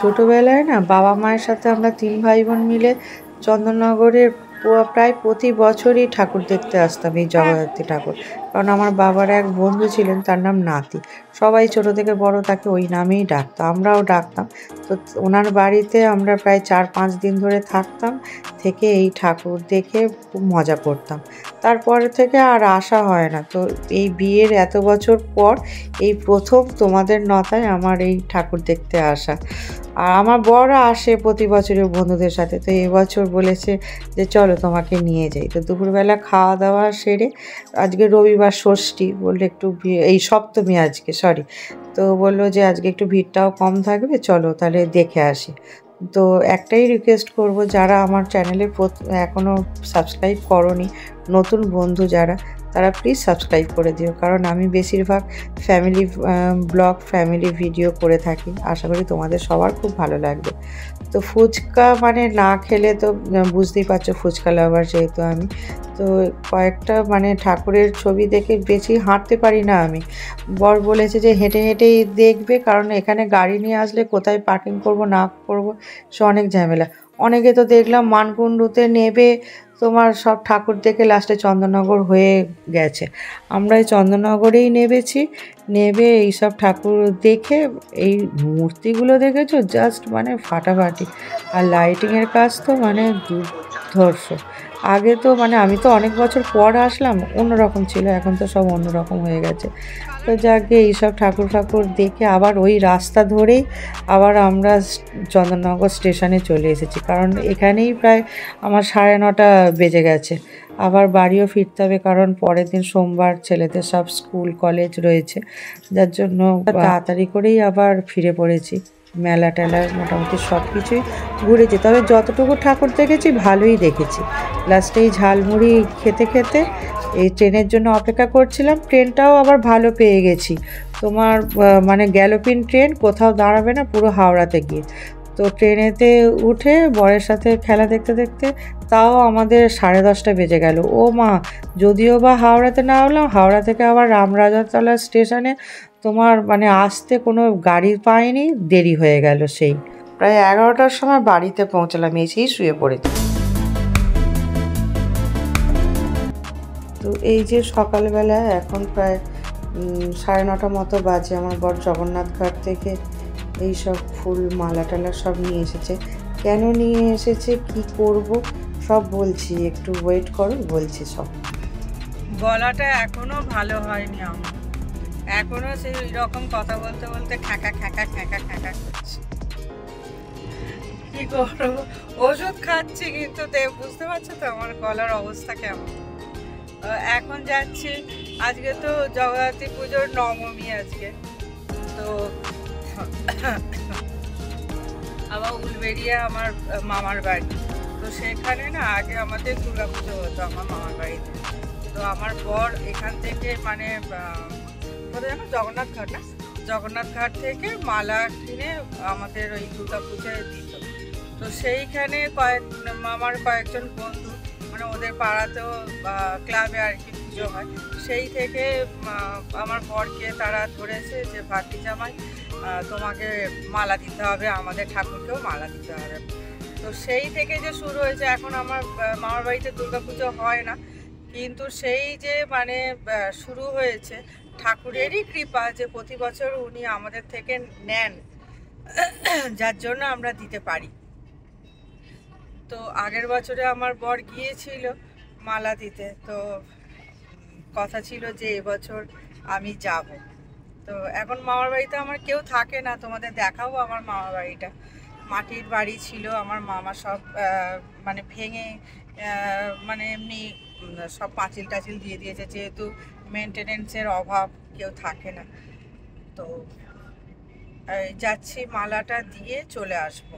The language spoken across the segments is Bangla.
ছোটোবেলায় না বাবা মায়ের সাথে আমরা 3 ভাই বোন মিলে চন্দননগরের প্রায় প্রতি বছরই ঠাকুর দেখতে আসতাম, এই জগদ্ধাত্রী ঠাকুর। কারণ আমার বাবার এক বন্ধু ছিলেন, তার নাম নাতি। সবাই ছোট থেকে বড় তাকে ওই নামেই ডাকতো, আমরাও ডাকতাম। তো ওনার বাড়িতে আমরা প্রায় 4-5 দিন ধরে থাকতাম, থেকে এই ঠাকুর দেখে খুব মজা করতাম। তারপরে থেকে আর আসা হয় না। তো এই বিয়ের এত বছর পর এই প্রথম তোমাদের নতায় আমার এই ঠাকুর দেখতে আসা। আর আমার বড়রা আসে প্রতি বছরই বন্ধুদের সাথে। তো এবছর বলেছে যে চলো তোমাকে নিয়ে যাই। তো দুপুরবেলা খাওয়া দাওয়া সেরে, আজকে রবিবার ষষ্ঠী, বললো একটু এই সপ্তমী আজকে, সরি। তো বললো যে আজকে একটু ভিড়টাও কম থাকবে, চলো তাহলে দেখে আসি। তো একটাই রিকোয়েস্ট করব, যারা আমার চ্যানেলে এখনও সাবস্ক্রাইব করোনি, নতুন বন্ধু যারা, তারা প্লিজ সাবস্ক্রাইব করে দিও। কারণ আমি বেশিরভাগ ফ্যামিলি ব্লগ, ফ্যামিলি ভিডিও করে থাকি। আশা করি তোমাদের সবার খুব ভালো লাগবে। তো ফুচকা মানে না খেলে তো বুঝতেই পারছো, ফুচকা লাভার যেহেতু আমি, তো কয়েকটা মানে ঠাকুরের ছবি দেখে বেশি হাঁটতে পারি না আমি। বর বলেছে যে হেঁটে হেঁটেই দেখবে, কারণ এখানে গাড়ি নিয়ে আসলে কোথায় পার্কিং করব না করব সে অনেক ঝামেলা। অনেকে তো দেখলাম মানকুণ্ডুতে নেবে তোমার সব ঠাকুর দেখে লাস্টে চন্দননগর হয়ে গেছে। আমরা এই চন্দননগরেই নেবেছি, নেবে এইসব ঠাকুর দেখে, এই মূর্তিগুলো দেখেছো জাস্ট মানে ফাটাফাটি। আর লাইটিংয়ের কাজ তো মানে দুর্ধর্ষ। আগে তো মানে আমি তো অনেক বছর পর আসলাম, অন্যরকম ছিল, এখন তো সব অন্যরকম হয়ে গেছে। তো যাকে এইসব ঠাকুর ফাকুর দেখে আবার ওই রাস্তা ধরেই আবার আমরা চন্দননগর স্টেশনে চলে এসেছি। কারণ এখানেই প্রায় আমার 9:30 বেজে গেছে। আবার বাড়িও ফিরতে হবে, কারণ পরের দিন সোমবার ছেলেদের সব স্কুল কলেজ রয়েছে, যার জন্য তাড়াতাড়ি করেই আবার ফিরে পড়েছি। মেলা টেলা মোটামুটি সব কিছুই ঘুরেছি, তবে যতটুকু ঠাকুর দেখেছি ভালোই দেখেছি। লাস্টে এই ঝালমুড়ি খেতে খেতে এই ট্রেনের জন্য অপেক্ষা করছিলাম। ট্রেনটাও আবার ভালো পেয়ে গেছি, তোমার মানে গ্যালোপিন ট্রেন, কোথাও দাঁড়াবে না, পুরো হাওড়াতে গিয়ে। তো ট্রেনেতে উঠে বরের সাথে খেলা দেখতে দেখতে তাও আমাদের 10:30 বেজে গেল। ও মা, যদিও বা হাওড়াতে না হলাম, হাওড়া থেকে আবার রামরাজাতলা স্টেশনে তোমার মানে আসতে কোনো গাড়ি পাইনি, দেরি হয়ে গেল। সেই প্রায় 11টার সময় বাড়িতে পৌঁছালাম, এসেই শুয়ে পড়েছি। তো এই যে সকালবেলা এখন প্রায় 9:30 মতো বাজে, আমার বর জগন্নাথ ঘাট থেকে এই সব ফুল মালা টালা সব নিয়ে এসেছে। কেন নিয়ে এসেছে, কি করব সব বলছি, একটু ওয়েট করো, বলছি সব। গলাটা এখনো ভালো হয়নি আমার, এখনো সেই রকম কথা বলতে বলতে খ্যাঁকা খ্যাঁকা খ্যাঁকা খ্যাঁকা করছি। কি করবো, ওষুধ খাচ্ছি, কিন্তু বুঝতে পারছো তো আমার গলার অবস্থা কেমন। এখন যাচ্ছি, আজকে তো জগদ্ধাত্রী পুজোর নবমী আজকে, তো আবার উলবেড়িয়া আমার মামার বাড়ি। তো সেখানে না আগে আমাদের দুর্গা পুজো হতো আমার মামার বাড়িতে। তো আমার বর এখান থেকে মানে কোথায় জানো, জগন্নাথ ঘাট না, জগন্নাথ ঘাট থেকে মালা কিনে আমাদের ওই দুর্গা পুজোয় দিত। তো সেইখানে মামার কয়েকজন বন্ধু, মানে ওদের পাড়াতেও ক্লাবে আর কি পুজো হয়, সেই থেকে আমার বরকে তারা ধরেছে যে ভাতি জামাই তোমাকে মালা দিতে হবে, আমাদের ঠাকুরকেও মালা দিতে হবে। তো সেই থেকে যে শুরু হয়েছে। এখন আমার মামার বাড়িতে দুর্গাপুজো হয় না, কিন্তু সেই যে মানে শুরু হয়েছে, ঠাকুরেরই কৃপা যে প্রতি বছর উনি আমাদের থেকে নেন, যার জন্য আমরা দিতে পারি। তো আগের বছরে আমার বর গিয়েছিল মালা দিতে, তো কথা ছিল যে এবছর আমি যাব। তো এখন মামার বাড়িতে আমার কেউ থাকে না, তোমাদের দেখাবো আমার মামার বাড়িটা। মাটির বাড়ি ছিল, আমার মামা সব মানে ভেঙে মানে এমনি সব পাঁচিল টাচিল দিয়ে দিয়েছে, যেহেতু মেনটেনেন্সের অভাব, কেউ থাকে না। তো যাচ্ছি, মালাটা দিয়ে চলে আসবো,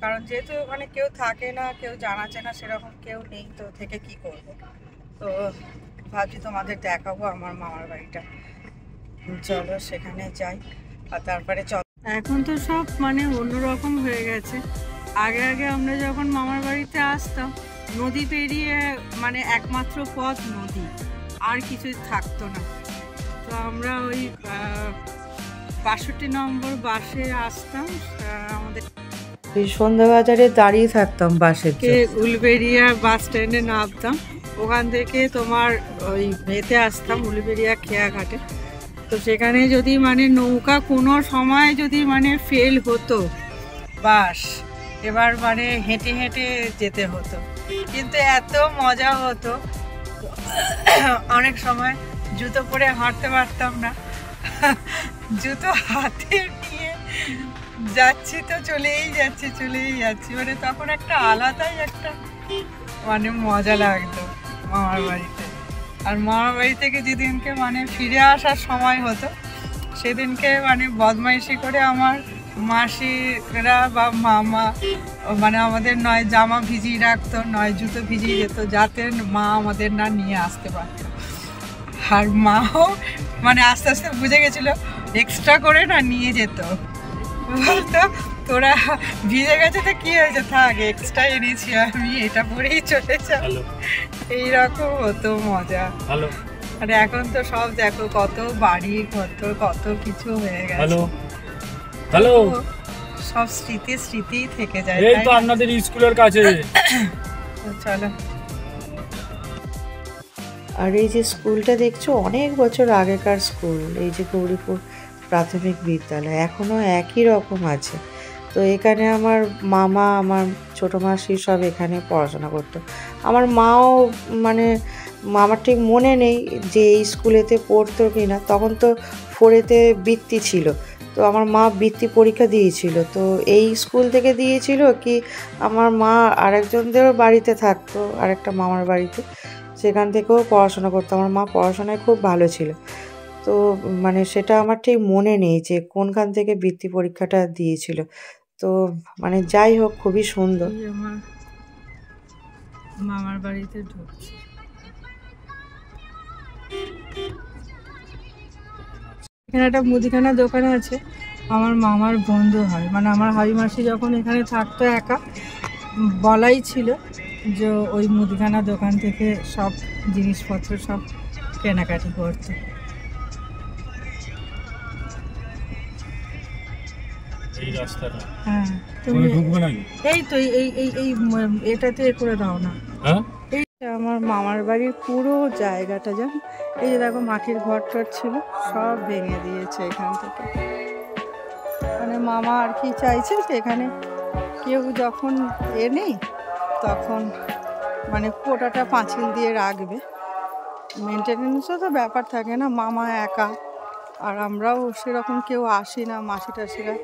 কারণ যেহেতু ওখানে কেউ থাকে না, কেউ জানা চেনা সেরকম কেউ নেই, তো থেকে কি করব। তো ভাবছি তোমাদের দেখাবো আমার মামার বাড়িটা, চলো সেখানে যাই। আর তারপরে এখন তো সব মানে অন্যরকম হয়ে গেছে। আগে আগে আমরা যখন মামার বাড়িতে আসতাম, নদী পেরিয়ে মানে একমাত্র পথ নদী, আর কিছু থাকতো না। তো আমরা ওই 62 নম্বর বাসে আসতাম আমাদের সন্ধ্যাবাজারে দাঁড়িয়ে থাকতাম বাসের উলবেড়িয়া বাস স্ট্যান্ডে নামতাম, ওখান থেকে তোমার ওই এতে আসতাম উলবেড়িয়া খেয়াঘাটে। তো সেখানে যদি মানে নৌকা কোনো সময় যদি মানে ফেল হতো বাস, এবার মানে হেঁটে হেঁটে যেতে হতো, কিন্তু এত মজা হতো। অনেক সময় জুতো পরে হাঁটতে পারতাম না, জুতো হাতে নিয়ে যাচ্ছি তো চলেই যাচ্ছি, মানে তখন একটা আলাদাই একটা মানে মজা লাগতো মামার বাড়িতে। আর মামার বাড়ি থেকে যেদিনকে মানে ফিরে আসার সময় হতো, সেদিনকে মানে বদমাইশি করে আমার মাসিরা বা মামা মানে আমাদের নয় জামা ভিজিয়ে রাখতো, নয় জুতো ভিজিয়ে যেত, যাতে মা আমাদের না নিয়ে আসতে পারতো। আর মাও মানে আস্তে আস্তে বুঝে গেছিলো, এক্সট্রা করে না নিয়ে যেত, বলতো তোরা ভিজে গেছে তো কি হয়েছে, থাক এক্সট্রা এনেছি আমি, এটা পরেই চলে যাও। এইরকম হতো মজা। আর এখন তো সব দেখো কত বাড়ি কত কিছু হয়ে গেছে, সব স্মৃতি থেকে যায়। এই তো আপনাদের স্কুলের কাছে, চলো। আর এই যে স্কুলটা দেখছো অনেক বছর আগেকার স্কুল, এই যে গৌরীপুর প্রাথমিক বিদ্যালয় এখনও একই রকম আছে। তো এখানে আমার মামা, আমার ছোটো মাসি সব এখানে পড়াশোনা করতো। আমার মাও মানে আমার ঠিক মনে নেই যে এই স্কুলেতে পড়তো কি না, তখন তো 4-এতে বৃত্তি ছিল, তো আমার মা বৃত্তি পরীক্ষা দিয়েছিল, তো এই স্কুল থেকে দিয়েছিল কি আমার মা আরেকজনদেরও বাড়িতে থাকতো, আরেকটা মামার বাড়িতে, সেখান থেকেও পড়াশোনা করতো। আমার মা পড়াশোনায় খুব ভালো ছিল, তো মানে সেটা আমার ঠিক মনে নেই যে কোনখান থেকে বৃত্তি পরীক্ষাটা দিয়েছিল। তো মানে যাই হোক, খুবই সুন্দর। আমার মামার বাড়িতে ঢুকছি, এখানে একটা মুদিখানা দোকান আছে, আমার মামার বন্ধু হয়, মানে আমার হাবি মাসি যখন এখানে থাকতো একা, বলাই ছিল যে ওই মুদিখানা দোকান থেকে সব জিনিসপত্র সব কেনাকাটি করতো। হ্যাঁ, তুমি এই তো এই এটাতে করে দাও না। এই আমার মামার বাড়ির পুরো জায়গাটা জানো, এই যে দেখো মাটির ঘর টর ছিল, সব ভেঙে দিয়েছে এখান থেকে। মানে মামা আর কি চাইছে যে এখানে কেউ যখন নেই তখন মানে কোটাটা পাঁচিল দিয়ে রাখবে, মেনটেনেন্সও তো ব্যাপার থাকে না, মামা একা, আর আমরাও সেরকম কেউ আসি না, মাসি টাসিরা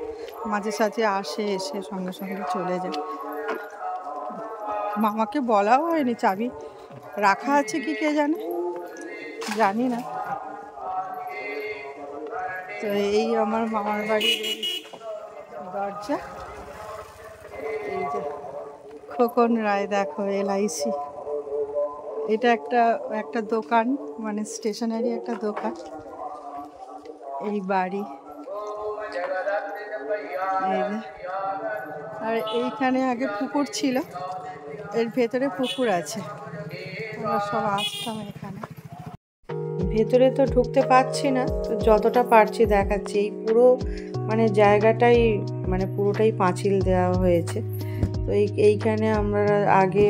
মাঝে সাঝে আসে, এসে সঙ্গে সঙ্গে চলে যায়। মামাকে বলাও হয়নি, চাবি রাখা আছে কি কে জানে, জানি না। তো এই আমার মামার বাড়ির দরজা, এই যে খোকন রায় দেখো LIC, এটা একটা দোকান, মানে স্টেশনারি একটা দোকান। এই বাড়ি, আর এইখানে আগে পুকুর ছিল, এর ভেতরে পুকুর আছে, আমরা সব আসতাম এখানে। ভেতরে তো ঢুকতে পারছি না, তো যতটা পারছি দেখাচ্ছি। এই পুরো মানে জায়গাটাই মানে পুরোটাই পাঁচিল দেওয়া হয়েছে। তো এইখানে আমরা আগে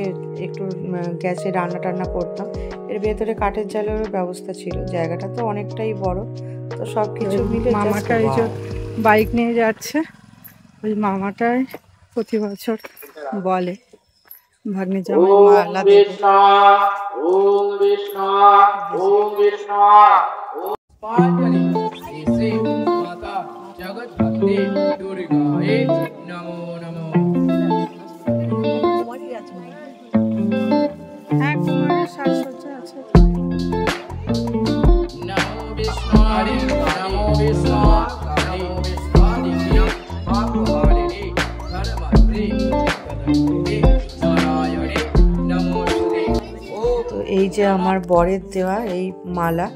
একটু গ্যাসে রান্না টান্না করতাম, এর ভেতরে কাঠের জালেরও ব্যবস্থা ছিল। জায়গাটা তো অনেকটাই বড়, তো সব কিছু মিলে মামাটা এই যে বাইক নিয়ে যাচ্ছে, ওই মামাটাই প্রতি বছর বলে ভাগ্নে জামাই মালা দেবে। হ্যাঁ, কুমারের সাজসজ্জা আছে। তো এই যে আমার বরের দেওয়া এই মালা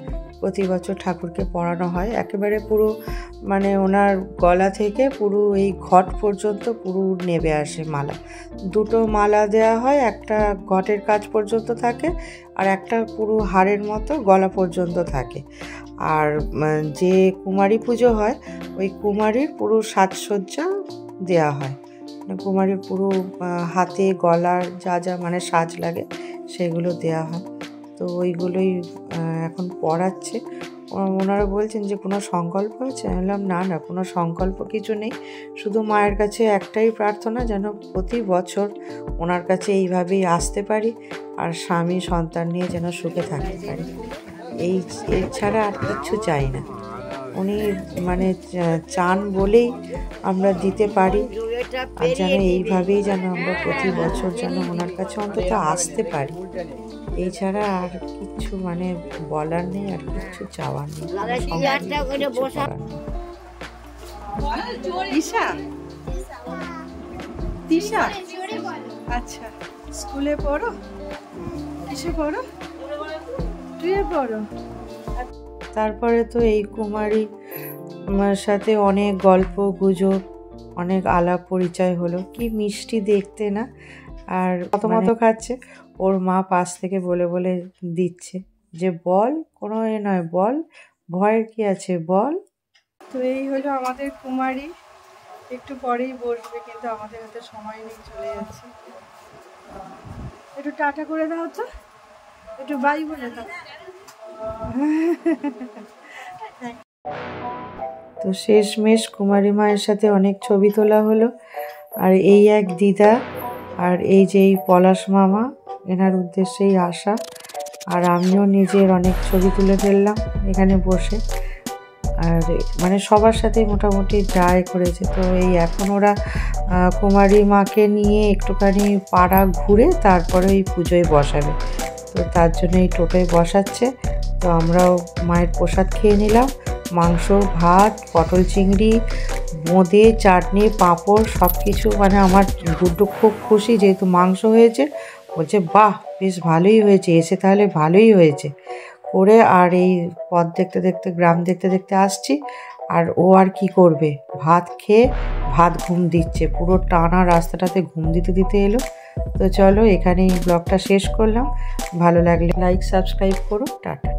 প্রতি বছর ঠাকুরকে পরানো হয়, একেবারে পুরো মানে ওনার গলা থেকে পুরো এই ঘট পর্যন্ত পুরো নেবে আসে মালা। দুটো মালা দেওয়া হয়, একটা ঘটের কাছ পর্যন্ত থাকে আর একটা পুরো হাড়ের মতো গলা পর্যন্ত থাকে। আর যে কুমারী পুজো হয় ওই কুমারীর পুরো সাজসজ্জা দেওয়া হয়, মানে কুমারীর পুরো হাতে গলার যা যা মানে সাজ লাগে সেগুলো দেওয়া হয়। তো ওইগুলোই এখন পড়াচ্ছে। ওনারা বলছেন যে কোনো সংকল্প আছে? আমি বললাম না না, কোনো সংকল্প কিছু নেই, শুধু মায়ের কাছে একটাই প্রার্থনা যেন প্রতি বছর ওনার কাছে এইভাবেই আসতে পারি আর স্বামী সন্তান নিয়ে যেন সুখে থাকতে পারি। এই ছাড়া আর কিচ্ছু চাই না। উনি মানে চান বলেই আমরা দিতে পারি, আর যেন এইভাবেই যেন আমরা প্রতি বছর যেন ওনার কাছে অন্তত আসতে পারি। এছাড়া আর কিচ্ছু মানে বলার নেই, আর কিচ্ছু চাওয়ার নেই, আচ্ছা, স্কুলে পড়ো? কিসে পড়ো? টুয়ে পড়ো? তারপরে তো এই কুমারী সাথে অনেক গল্প গুজব, অনেক আলাপ পরিচয় হলো। কি মিষ্টি দেখতে না, আর মতো খাচ্ছে। ওর মা পাশ থেকে বলে বলে দিচ্ছে যে বল, কোনো এ নয়, বল, ভয়ের কি আছে, বল। তো এই হলো আমাদের কুমারী, একটু পরেই বসবে, কিন্তু আমাদের হাতে সময় নেই, চলে যাচ্ছে। একটু টাটা করে দাও তো, একটু বাই বলে দাও। তো শেষমেশ কুমারী মায়ের সাথে অনেক ছবি তোলা হলো। আর এই এক দিদা, আর এই যে এই পলাশ মামা, এনার উদ্দেশ্যেই আসা। আর আমিও নিজের অনেক ছবি তুলে ফেললাম এখানে বসে। আর মানে সবার সাথেই মোটামুটি যায় করেছে। তো এই এখন ওরা কুমারী মাকে নিয়ে একটুখানি পাড়া ঘুরে তারপরে এই পুজোয় বসাবে। তো তার জন্য এই টোটোয় বসাচ্ছে। তো আমরাও মায়ের প্রসাদ খেয়ে নিলাম, মাংস, ভাত, পটল চিংড়ি, বোঁদে, চাটনি, পাঁপড়, সব কিছু। মানে আমার গুড্ডু খুব খুশি, যেহেতু মাংস হয়েছে। বলছে বাহ, বেশ ভালোই হয়েছে, এসে তাহলে ভালোই হয়েছে করে। আর এই পথ দেখতে দেখতে, গ্রাম দেখতে দেখতে আসছি। আর ও আর কি করবে, ভাত খেয়ে ভাত ঘুম দিচ্ছে, পুরো টানা রাস্তাটাতে ঘুম দিতে দিতে এলো। তো চলো এখানেই ব্লগটা শেষ করলাম। ভালো লাগলে লাইক সাবস্ক্রাইব করো, টাটা।